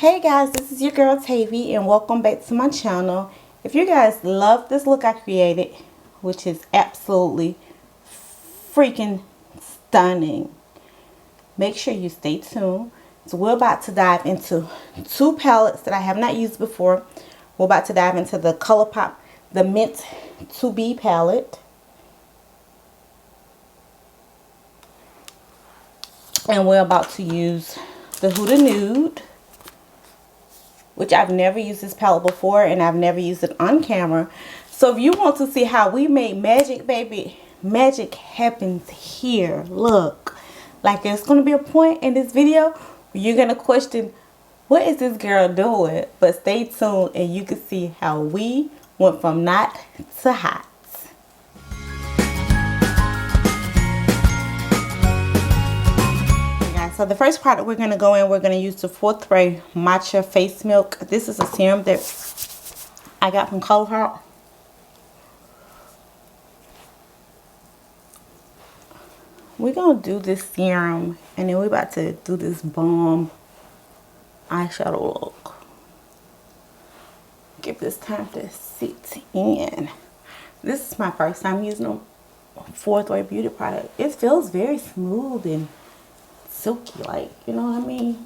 Hey guys, this is your girl Tavy and welcome back to my channel. If you guys love this look I created, which is absolutely freaking stunning, make sure you stay tuned. So we're about to dive into two palettes that I have not used before. We're about to dive into the ColourPop, the Mint To Be palette. And we're about to use the Huda Nude, which I've never used this palette before and I've never used it on camera. So if you want to see how we made magic, baby, magic happens here. Look, like there's going to be a point in this video where you're going to question, what is this girl doing? But stay tuned and you can see how we went from not to hot. So the first product we're going to go in, we're going to use the 4th Ray Matcha Face Milk. This is a serum that I got from ColourPop. We're going to do this serum and then we're about to do this bomb eyeshadow look. Give this time to sit in. This is my first time using a 4th Ray beauty product. It feels very smooth and silky, like, you know what I mean?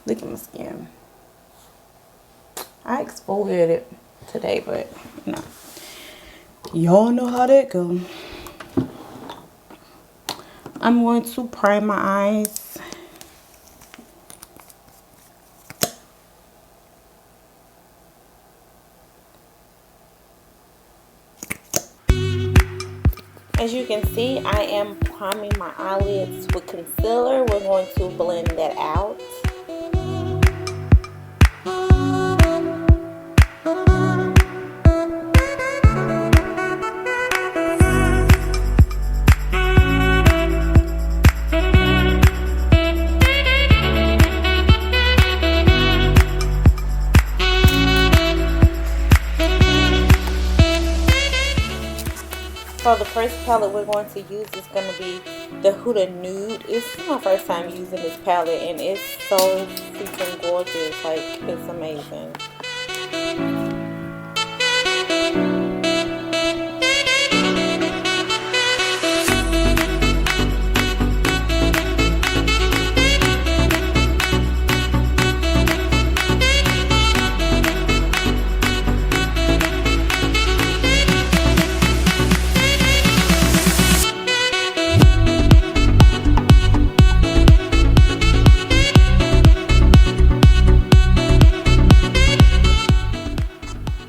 Look at my skin. I exfoliated today, but you know, y'all know how that go. I'm going to prime my eyes. As you can see, I am priming my eyelids with concealer. We're going to blend that out. So the first palette we're going to use is going to be the Huda Nude. It's my first time using this palette and it's so freaking gorgeous. Like, it's amazing.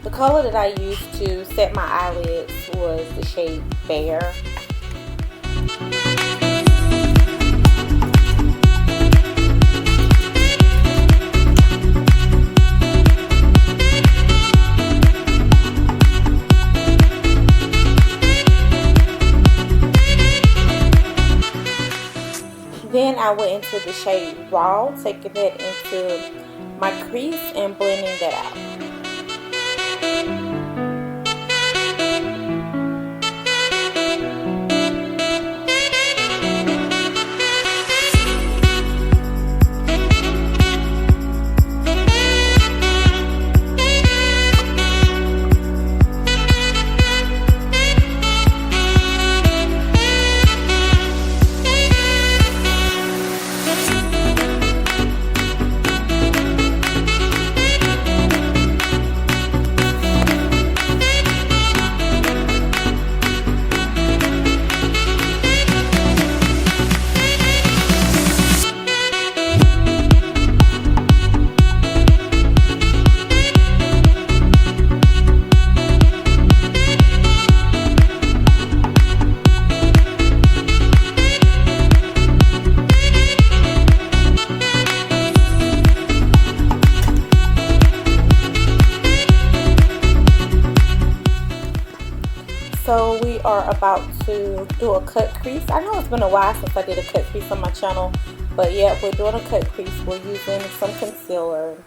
The color that I used to set my eyelids was the shade Bear. Then I went into the shade Raw, taking that into my crease and blending that out. So we are about to do a cut crease. I know it's been a while since I did a cut crease on my channel, but yeah, we're doing a cut crease. We're using some concealer.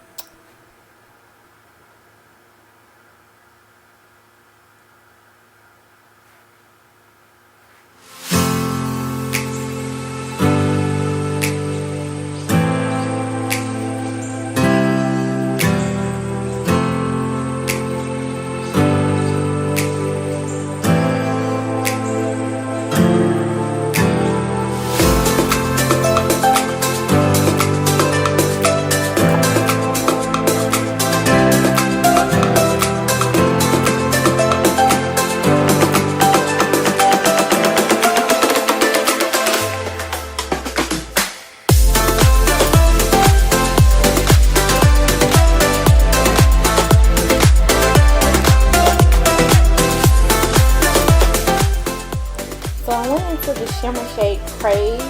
praise.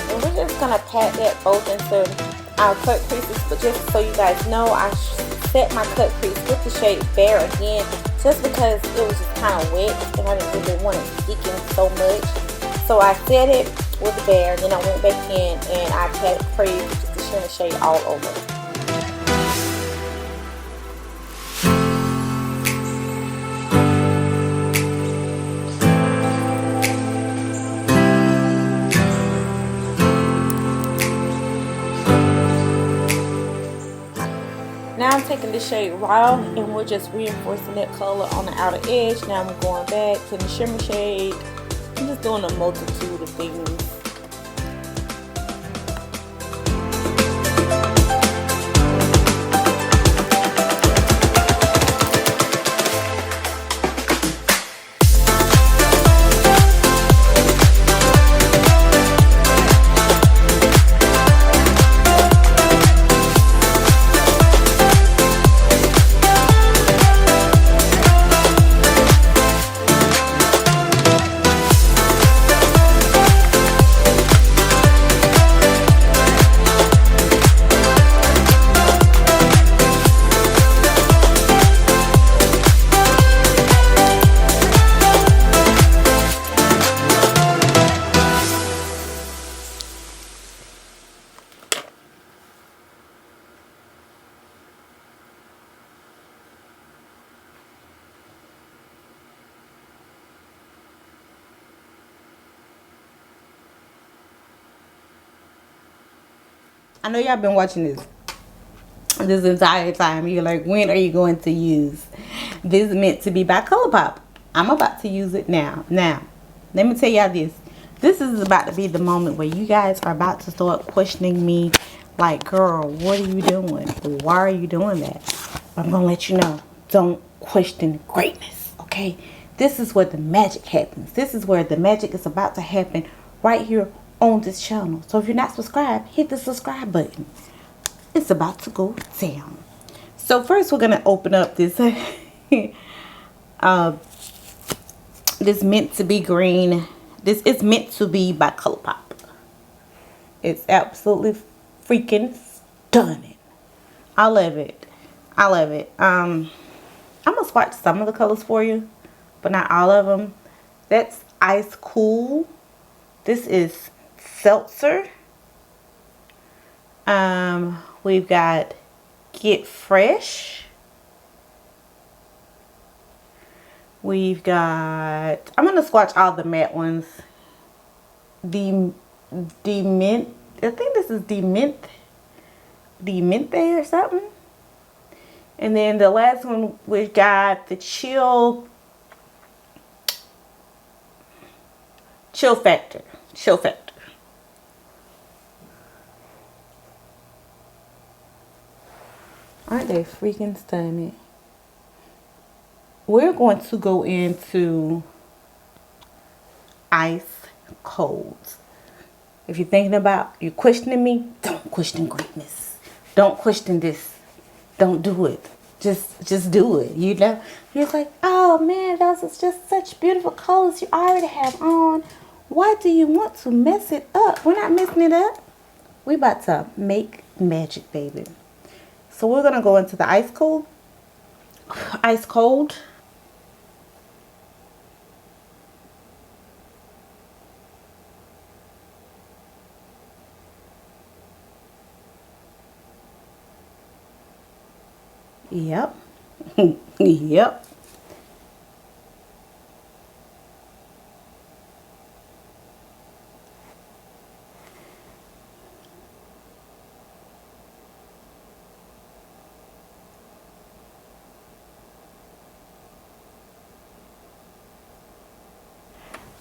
And we're just going to pat that both into our cut creases. But just so you guys know, I set my cut crease with the shade Bare again, just because it was just kind of wet and I didn't really want it sticking so much. So I set it with the Bare, then I went back in and I patted praise with just the shimmer shade all over. Now I'm taking the shade Raw and we're just reinforcing that color on the outer edge. Now I'm going back to the shimmer shade. I'm just doing a multitude of things. I know y'all been watching this entire time. You're like, when are you going to use this Mint To Be by ColourPop? I'm about to use it now. Now, let me tell y'all this. This is about to be the moment where you guys are about to start questioning me. Like, girl, what are you doing? Why are you doing that? I'm going to let you know. Don't question greatness, okay? This is where the magic happens. This is where the magic is about to happen right here on this channel. So if you're not subscribed, hit the subscribe button. It's about to go down. So first we're gonna open up this this Mint To Be green. This is Mint To Be by ColourPop. It's absolutely freaking stunning. I love it. I love it. I'm gonna swatch some of the colors for you, but not all of them. That's Ice Cool. This is Seltzer. We've got Get Fresh. We've got, I'm gonna swatch all the matte ones. The Mint, I think this is Demente or something. And then the last one we got the Chill Factor. Aren't they freaking stunning? We're going to go into Ice Cold. If you're thinking about, you're questioning me, don't question greatness. Don't question this. Don't do it. Just do it. You know? You're like, oh man, those are just such beautiful colors you already have on. Why do you want to mess it up? We're not messing it up. We're about to make magic, baby. So we're going to go into the Ice Cold. Ice Cold. Yep. Yep.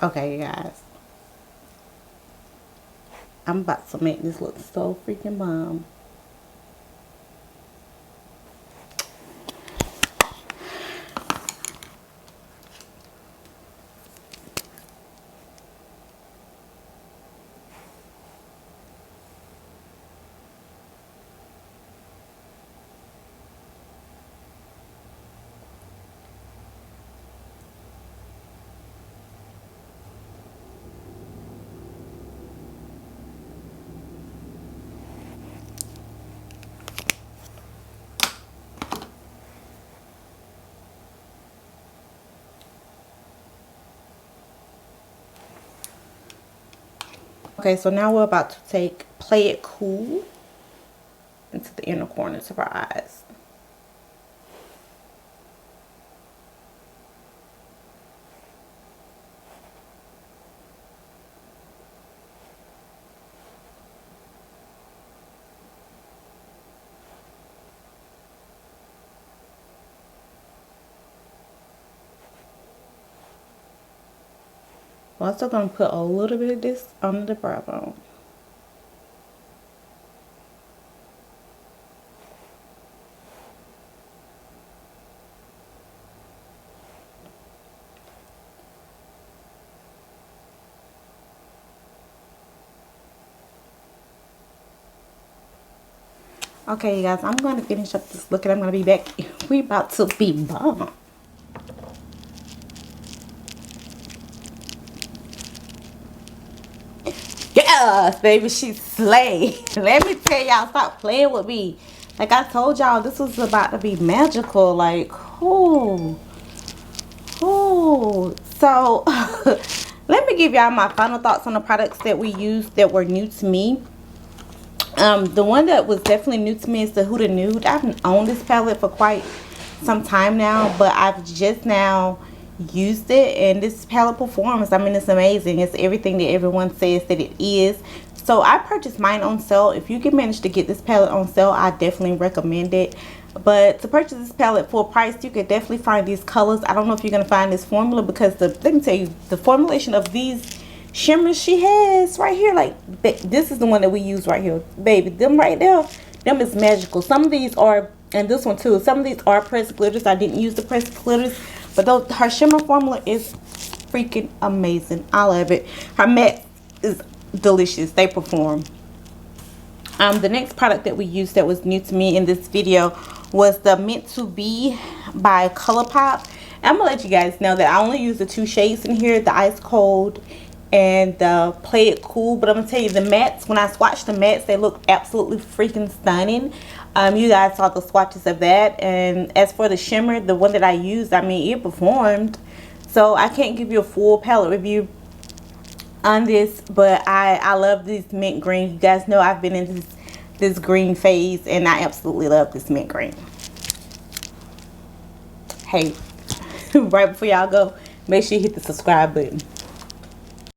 Okay, you guys. I'm about to make this look so freaking bomb. Okay, so now we're about to Play It Cool into the inner corners of our eyes. I'm also going to put a little bit of this on the brow bone. Okay, you guys, I'm going to finish up this look and I'm going to be back. We about to be bomb. Yes, baby, she slayed. Let me tell y'all, stop playing with me. Like I told y'all, this was about to be magical. Like, ooh. Ooh. So, let me give y'all my final thoughts on the products that we used that were new to me. The one that was definitely new to me is the Huda Nude. I've owned this palette for quite some time now, but I've just now used it, and this palette performs. I mean, it's amazing. It's everything that everyone says that it is. So I purchased mine on sale. If you can manage to get this palette on sale, I definitely recommend it. But to purchase this palette full price, you could definitely find these colors. I don't know if you're going to find this formula, because let me tell you, the formulation of these shimmers she has right here, like this is the one that we use right here, baby. Them right there, them is magical. Some of these are, and this one too, some of these are pressed glitters. I didn't use the pressed glitters, but those, her shimmer formula is freaking amazing. I love it. Her matte is delicious. They perform. The next product that we used that was new to me in this video was the Mint To Be by ColourPop. I'm gonna let you guys know that I only use the two shades in here, the Ice Cold and the Play It Cool. But I'm gonna tell you, the mattes, when I swatched the mattes, they look absolutely freaking stunning. You guys saw the swatches of that. And as for the shimmer, the one that I used, I mean, it performed. So I can't give you a full palette review on this, but I love this mint green. You guys know I've been in this green phase, and I absolutely love this mint green. Hey, right before y'all go, make sure you hit the subscribe button.